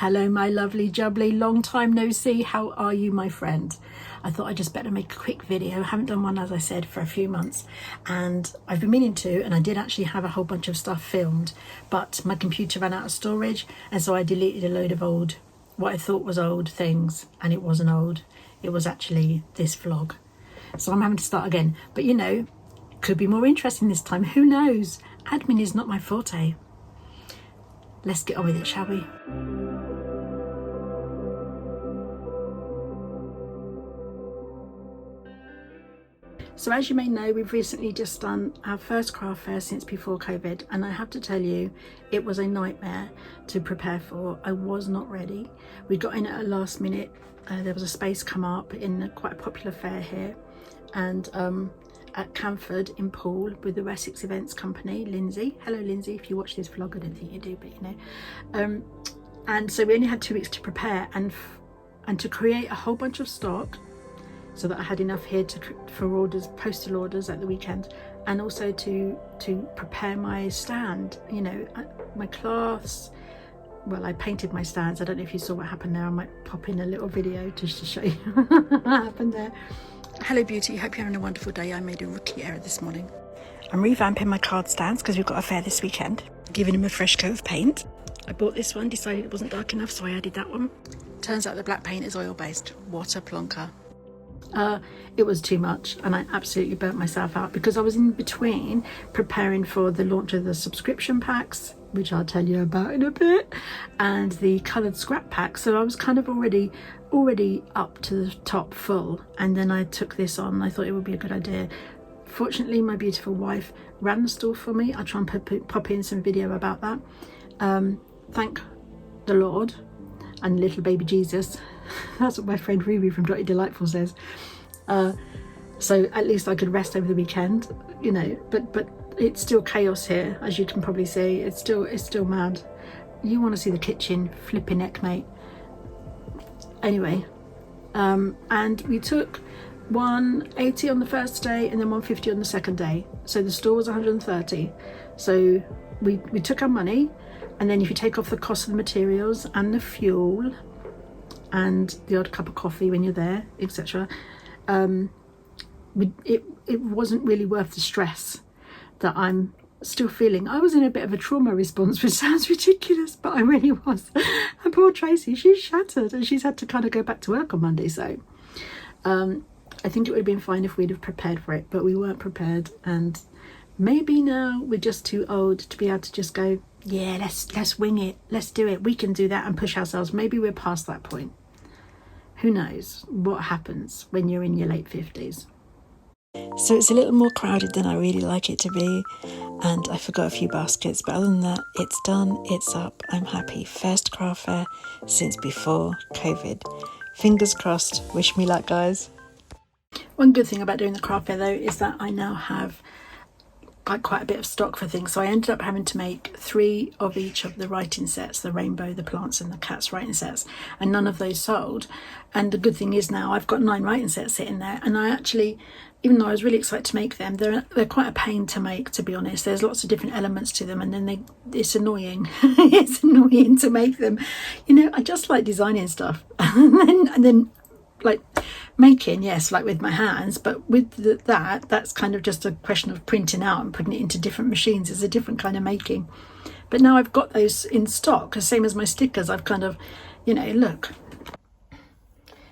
Hello, my lovely jubbly, long time no see. How are you, my friend? I thought I'd just better make a quick video. I haven't done one, as I said, for a few months, and I've been meaning to, and I did actually have a whole bunch of stuff filmed, but my computer ran out of storage, and so I deleted a load of old, what I thought was old things, and it wasn't old. It was actually this vlog. So I'm having to start again, but you know, could be more interesting this time. Who knows? Admin is not my forte. Let's get on with it, shall we? So as you may know, we've recently just done our first craft fair since before COVID, and I have to tell you, it was a nightmare to prepare for. I was not ready. We got in at a last minute. There was a space come up in quite a popular fair here, and at Camford in Poole with the Wessex Events Company, Lindsay. Hello Lindsay, if you watch this vlog, I don't think you do, but you know. And so we only had 2 weeks to prepare and to create a whole bunch of stock, so that I had enough here for orders, postal orders at the weekend, and also to prepare my stand, you know, my cloths. Well, I painted my stands. I don't know if you saw what happened there. I might pop in a little video just to show you what happened there. Hello beauty, hope you're having a wonderful day. I made a rookie error this morning. I'm revamping my card stands because we've got a fair this weekend, giving them a fresh coat of paint. I bought this one, decided it wasn't dark enough, so I added that one. Turns out the black paint is oil based. What a plonker. It was too much, and I absolutely burnt myself out because I was in between preparing for the launch of the subscription packs, which I'll tell you about in a bit, and the coloured scrap pack. So I was kind of already up to the top full, and then I took this on. I thought it would be a good idea. Fortunately, my beautiful wife ran the store for me. I'll try and pop in some video about that. Thank the Lord and little baby Jesus. That's what my friend Ruby from Dotty Delightful says. So at least I could rest over the weekend, you know, but it's still chaos here, as you can probably see. It's still mad. You want to see the kitchen flipping neck, mate. Anyway, and we took 180 on the first day and then 150 on the second day. So the store was 130. So we took our money, and then if you take off the cost of the materials and the fuel and the odd cup of coffee when you're there, etc., it wasn't really worth the stress that I'm still feeling. I was in a bit of a trauma response, which sounds ridiculous, but I really was. And poor Tracy, she's shattered, and she's had to kind of go back to work on Monday. So I think it would have been fine if we'd have prepared for it, but we weren't prepared, and maybe now we're just too old to be able to just go, yeah, let's wing it, let's do it, we can do that, and push ourselves. Maybe we're past that point. Who knows what happens when you're in your late 50s. So it's a little more crowded than I really like it to be, and I forgot a few baskets, but other than that, it's done, it's up, I'm happy. First craft fair since before COVID. Fingers crossed, wish me luck, guys. One good thing about doing the craft fair though is that I now have quite a bit of stock for things. So I ended up having to make 3 of each of the writing sets, the rainbow, the plants and the cats writing sets, and none of those sold. And the good thing is now I've got 9 writing sets sitting there, and I actually, even though I was really excited to make them, they're quite a pain to make, to be honest. There's lots of different elements to them, and then it's annoying. It's annoying to make them. You know, I just like designing stuff, and then like making, yes, like with my hands, but with that's kind of just a question of printing out and putting it into different machines. It's a different kind of making. But now I've got those in stock, the same as my stickers. I've kind of, you know, look.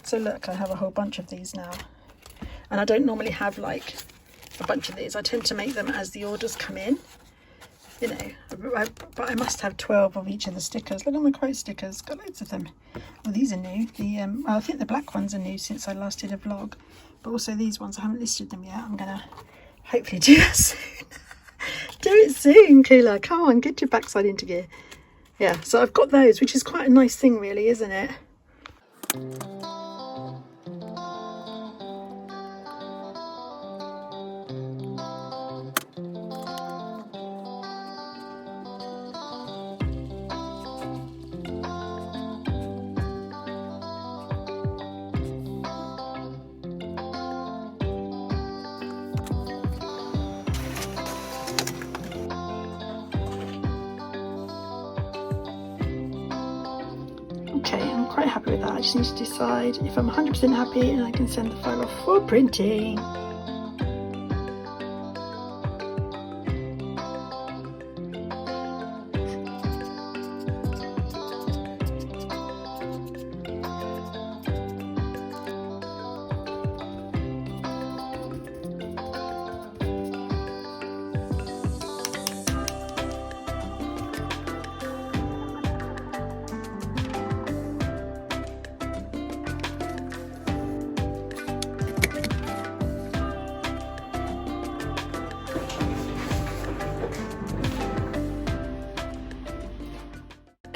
So look, I have a whole bunch of these now. And I don't normally have like a bunch of these. I tend to make them as the orders come in, you know, but I must have 12 of each of the stickers. Look at my quote stickers, got loads of them. Well, these are new. I think the black ones are new since I last did a vlog, but also these ones, I haven't listed them yet. I'm gonna hopefully do that soon. Do it soon, Kuhla, come on, get your backside into gear. Yeah, so I've got those, which is quite a nice thing really, isn't it? Okay, I'm quite happy with that. I just need to decide if I'm 100% happy and I can send the file off for printing.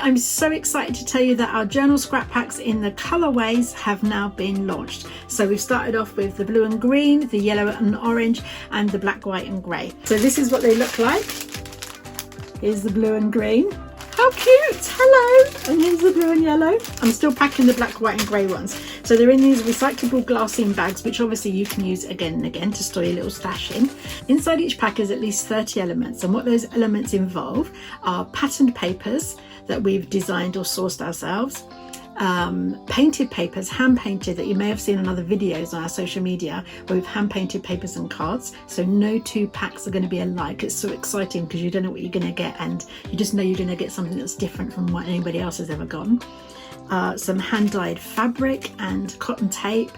I'm so excited to tell you that our journal scrap packs in the colorways have now been launched. So we've started off with the blue and green, the yellow and orange, and the black, white and grey. So this is what they look like. Here's the blue and green. How cute! Hello! And here's the blue and yellow. I'm still packing the black, white and grey ones. So they're in these recyclable glassine bags, which obviously you can use again and again to store your little stash in. Inside each pack is at least 30 elements, and what those elements involve are patterned papers that we've designed or sourced ourselves, painted papers, hand painted, that you may have seen in other videos on our social media where we've hand painted papers and cards. So no two packs are going to be alike. It's so exciting because you don't know what you're going to get, and you just know you're going to get something that's different from what anybody else has ever gotten. Some hand dyed fabric and cotton tape,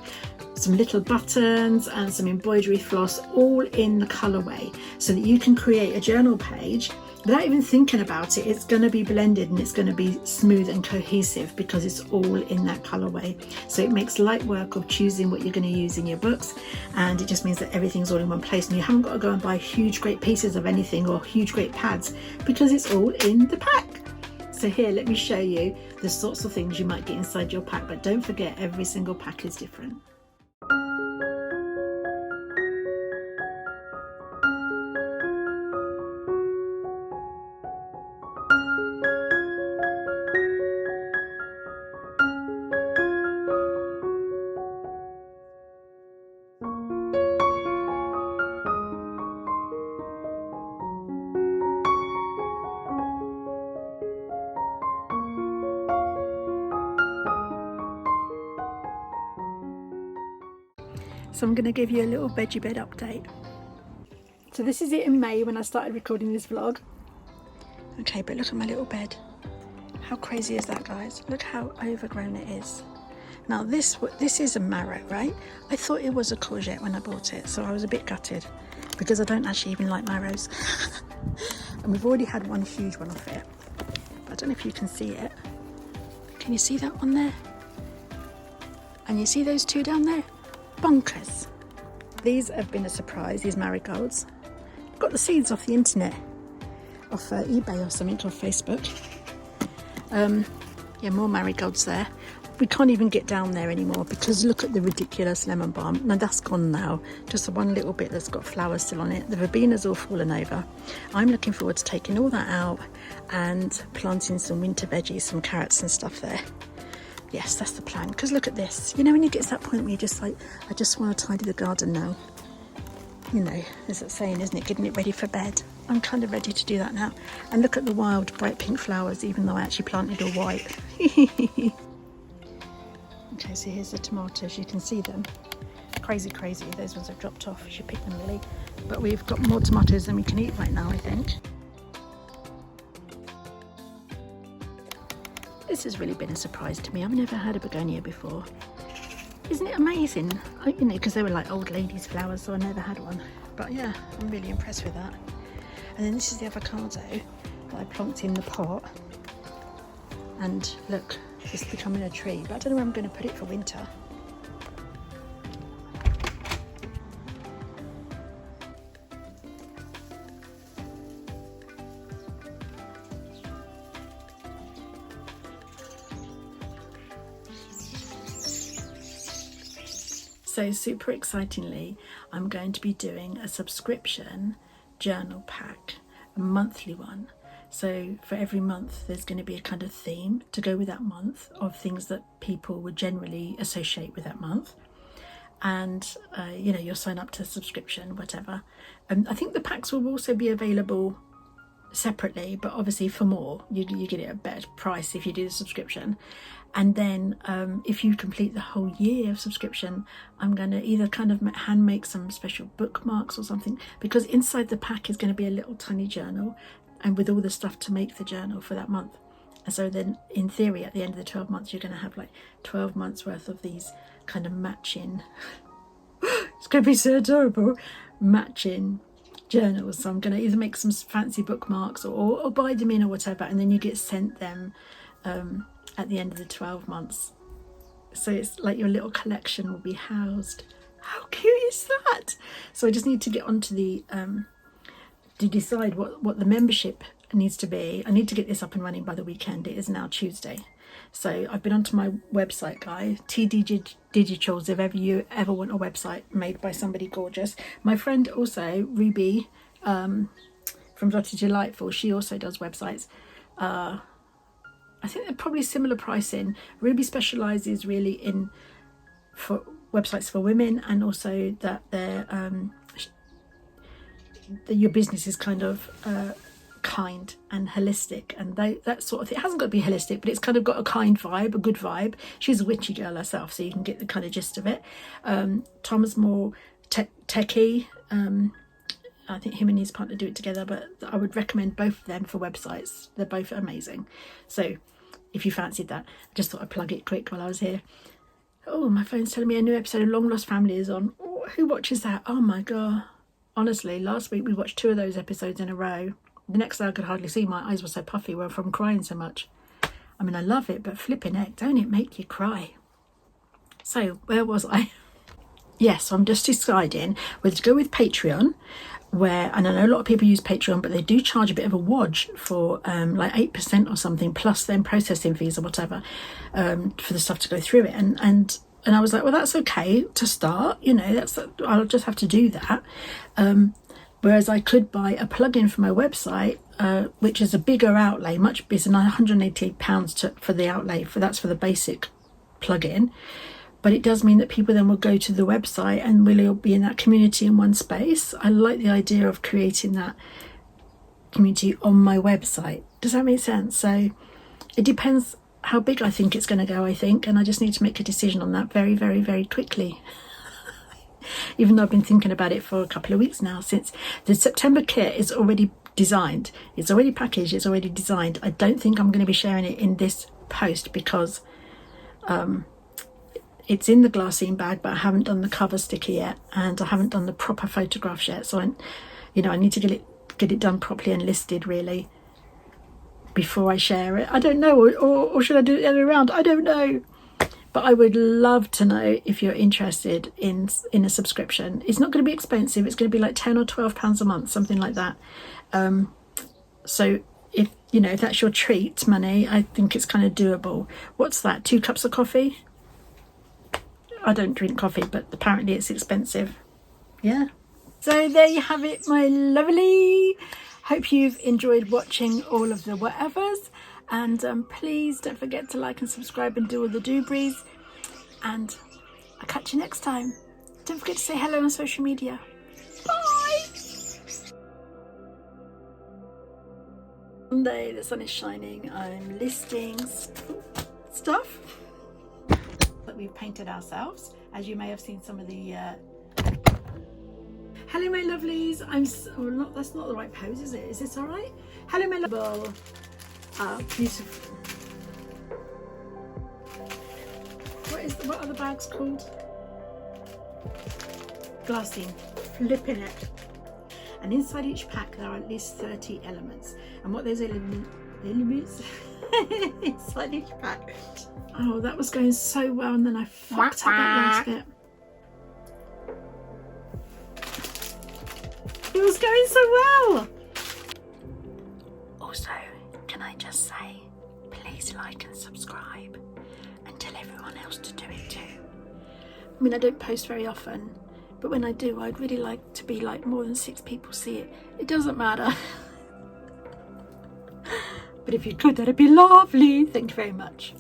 some little buttons and some embroidery floss, all in the colorway, so that you can create a journal page without even thinking about it. It's going to be blended and it's going to be smooth and cohesive because it's all in that colorway. So it makes light work of choosing what you're going to use in your books, and it just means that everything's all in one place and you haven't got to go and buy huge great pieces of anything or huge great pads because it's all in the pack. So here, let me show you the sorts of things you might get inside your pack, but don't forget every single pack is different. So I'm going to give you a little veggie bed update. So this is it in May when I started recording this vlog. Okay, but look at my little bed. How crazy is that, guys? Look how overgrown it is. Now this is a marrow, right? I thought it was a courgette when I bought it, so I was a bit gutted because I don't actually even like marrows. And we've already had one huge one off it. But I don't know if you can see it. Can you see that one there? And you see those two down there? Bonkers. These have been a surprise, these marigolds. Got the seeds off the internet, off eBay or something, or Facebook. Yeah, more marigolds there. We can't even get down there anymore because look at the ridiculous lemon balm. Now that's gone now, just the one little bit that's got flowers still on it. The verbena's all fallen over. I'm looking forward to taking all that out and planting some winter veggies, some carrots and stuff there. Yes, that's the plan. Because look at this. You know, when you get to that point where you're just like, I just want to tidy the garden now. You know, there's that saying, isn't it? Getting it ready for bed. I'm kind of ready to do that now. And look at the wild bright pink flowers, even though I actually planted all white. Okay, so here's the tomatoes. You can see them. Crazy, crazy. Those ones have dropped off. You should pick them, Lily. But we've got more tomatoes than we can eat right now, I think. This has really been a surprise to me. I've never had a begonia before. Isn't it amazing? You know, because they were like old ladies' flowers, so I never had one. But yeah, I'm really impressed with that. And then this is the avocado that I plonked in the pot. And look, it's becoming a tree. But I don't know where I'm going to put it for winter. So super excitingly, I'm going to be doing a subscription journal pack, a monthly one. So for every month there's going to be a kind of theme to go with that month of things that people would generally associate with that month. And you know, you'll sign up to a subscription, whatever. And I think the packs will also be available separately, but obviously for more you get it at a better price if you do the subscription. And then if you complete the whole year of subscription, I'm going to either kind of hand make some special bookmarks or something, because inside the pack is going to be a little tiny journal, and with all the stuff to make the journal for that month. And so then in theory at the end of the 12 months you're going to have like 12 months worth of these kind of matching it's going to be so adorable, matching journals. So I'm going to either make some fancy bookmarks or buy them in or whatever, and then you get sent them at the end of the 12 months. So it's like your little collection will be housed. How cute is that? So I just need to get onto the to decide what the membership needs to be. I need to get this up and running by the weekend. It is now Tuesday. So I've been onto my website, guys, TD Digitals, if you ever want a website made by somebody gorgeous. My friend also, Ruby, from Dorset Delightful, she also does websites. I think they're probably similar pricing. Ruby specialises really in for websites for women, and also that they're that your business is kind of kind and holistic, and that sort of thing. It hasn't got to be holistic, but it's kind of got a kind vibe, a good vibe. She's a witchy girl herself, so you can get the kind of gist of it. Tom's more techie. I think him and his partner do it together, but I would recommend both of them for websites. They're both amazing. So if you fancied that, I just thought I'd plug it quick while I was here. Oh, my phone's telling me a new episode of Long Lost Family is on. Oh, who watches that? Oh my god. Honestly, last week we watched 2 of those episodes in a row. The next day I could hardly see. My eyes were so puffy from crying so much. I mean, I love it, but flipping heck, don't it make you cry? So, where was I? Yes, so I'm just deciding whether to go with Patreon, where, and I know a lot of people use Patreon, but they do charge a bit of a wodge for like 8% or something, plus then processing fees or whatever, for the stuff to go through it. And I was like, well, that's okay to start, you know, I'll just have to do that. Whereas I could buy a plugin for my website, which is a bigger outlay, much bigger, £188 for the outlay, that's for the basic plugin. But it does mean that people then will go to the website and we'll be in that community in one space. I like the idea of creating that community on my website. Does that make sense? So it depends how big I think it's going to go, I think, and I just need to make a decision on that very, very, very quickly. Even though I've been thinking about it for a couple of weeks now, since the September kit is already designed, it's already packaged, it's already designed. I don't think I'm going to be sharing it in this post because it's in the glassine bag, but I haven't done the cover sticker yet, and I haven't done the proper photographs yet. So I need to get it done properly and listed really before I share it. I don't know, or should I do it the other way around? I don't know. But I would love to know if you're interested in a subscription. It's not going to be expensive. It's going to be like £10 or £12 a month, something like that. So if that's your treat money, I think it's kind of doable. What's that? 2 cups of coffee? I don't drink coffee, but apparently it's expensive. Yeah. So there you have it, my lovely. Hope you've enjoyed watching all of the whatevers. And please don't forget to like and subscribe and do all the doobies. And I'll catch you next time. Don't forget to say hello on social media. Bye! Sunday, the sun is shining. I'm listing stuff that we've painted ourselves. As you may have seen some of the... Hello, my lovelies. That's not the right pose, is it? Is this all right? Hello, my lovely... beautiful. What are the bags called? Glassine. Flipping it. And inside each pack there are at least 30 elements. And what those elements inside each pack. Oh, that was going so well, and then I fucked up that last bit. It was going so well. Also, can I just say, please like and subscribe and tell everyone else to do it too. I mean, I don't post very often, but when I do, I'd really like to be like more than 6 people see it. It doesn't matter. But if you could, that'd be lovely. Thank you very much.